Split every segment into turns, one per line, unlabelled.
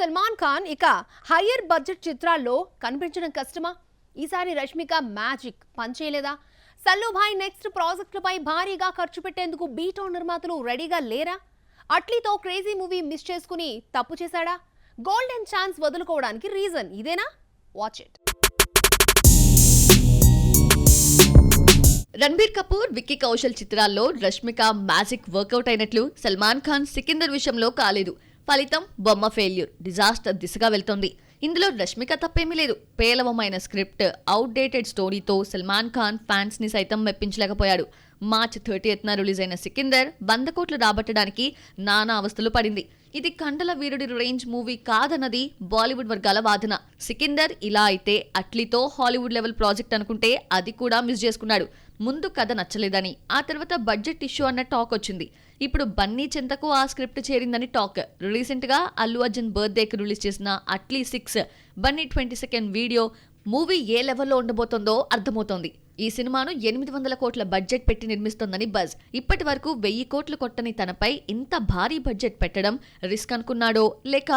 సల్మాన్ ఖాన్ ఇక higher budget చిత్రాల్లో కనిపించడం కష్టమా? ఈసారి రష్మిక మ్యాజిక్ పనిచేయలేదా? సల్లుభాయ్ నెక్స్ట్ ప్రాజెక్టులపై భారీగా ఖర్చు పెట్టేందుకు బీటౌన్ నిర్మాతలు రెడీగా లేరా? అట్లీతో క్రేజీ మూవీ మిస్ చేసుకుని తప్పు చేశాడా? గోల్డెన్ ఛాన్స్ వదులుకోవడానికి రీజన్ ఇదేనా? Watch it.
రణబీర్ కపూర్, విక్కీ కౌశల్ చిత్రాల్లో రష్మిక మ్యాజిక్ వర్కౌట్ అయినట్లు సల్మాన్ ఖాన్ సికిందర్ విషయంలో కాలేదు. ఫలితం బొమ్మ ఫెయిల్యూర్, డిజాస్టర్ దిశగా వెళ్తోంది. ఇందులో రష్మిక తప్పేమీ లేదు. పేలవమైన స్క్రిప్ట్, అవుట్డేటెడ్ స్టోరీతో సల్మాన్ ఖాన్ ఫ్యాన్స్ ని సైతం మెప్పించలేకపోయాడు. మార్చ్ 30న రిలీజ్ అయిన సికిందర్ 100 కోట్లు రాబట్టడానికి నానా అవస్థలు పడింది. ఇది కండల వీరుడి రేంజ్ మూవీ కాదన్నది బాలీవుడ్ వర్గాల వాదన. సికిందర్ ఇలా అయితే అట్లీతో హాలీవుడ్ లెవెల్ ప్రాజెక్ట్ అనుకుంటే అది కూడా మిస్ చేసుకున్నాడు. ముందు కథ నచ్చలేదని, ఆ తర్వాత బడ్జెట్ ఇష్యూ అన్న టాక్ వచ్చింది. ఇప్పుడు బన్నీ చెంతకు ఆ స్క్రిప్ట్ చేరిందని టాక్. రీసెంట్ గా అల్లు అర్జున్ బర్త్డేకి రిలీజ్ చేసిన Atlee 6 Bunny 22nd video movie ఏ లెవెల్లో ఉండబోతోందో అర్థమవుతోంది. ఈ సినిమాను 800 కోట్ల బడ్జెట్ పెట్టి నిర్మిస్తోందని బజ్. ఇప్పటి వరకు 1000 కోట్లు కొట్టని తనపై ఇంత భారీ బడ్జెట్ పెట్టడం రిస్క్ అనుకున్నాడో, లేక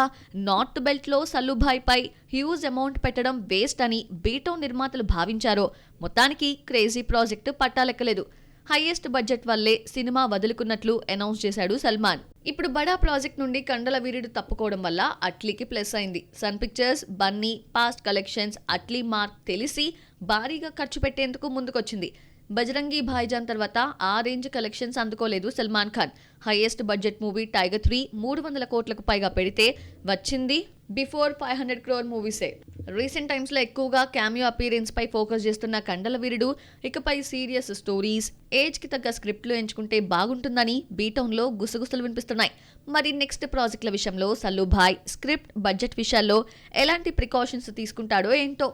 నార్త్ బెల్ట్ లో సల్లుభాయ్ పై హ్యూజ్ అమౌంట్ పెట్టడం వేస్ట్ అని బీటౌన్ నిర్మాతలు భావించారో, మొత్తానికి క్రేజీ ప్రాజెక్టు పట్టాలెక్కలేదు. హైయెస్ట్ బడ్జెట్ వల్లే సినిమా వదులుకున్నట్లు అనౌన్స్ చేశాడు సల్మాన్. ఇప్పుడు బడా ప్రాజెక్ట్ నుండి కండల వీరుడు తప్పుకోవడం వల్ల అట్లీకి ప్లస్ అయింది. Sun Pictures, Bunny past collections, Atlee mark తెలిసి భారీగా ఖర్చు పెట్టేందుకు ముందుకొచ్చింది. బజరంగి భాయిజాన్ తర్వాత ఆ రేంజ్ కలెక్షన్స్ అందుకోలేదు Salman Khan. Highest budget movie Tiger 3 300 కోట్లకు పైగా పెడితే వచ్చింది బిఫోర్ 500 crore మూవీసే. రీసెంట్ టైమ్స్ లో ఎక్కువగా క్యామియో అపీరెన్స్ పై ఫోకస్ చేస్తున్న కండల వీరుడు ఇకపై సీరియస్ స్టోరీస్, ఏజ్ కి తగ్గ స్క్రిప్ట్లు ఎంచుకుంటే బాగుంటుందని బీటౌన్ లో గుసగుసలు వినిపిస్తున్నాయి. మరి నెక్స్ట్ ప్రాజెక్టుల విషయంలో సల్లుభాయ్ స్క్రిప్ట్, బడ్జెట్ విషయాల్లో ఎలాంటి ప్రికాషన్స్ తీసుకుంటాడో ఏంటో.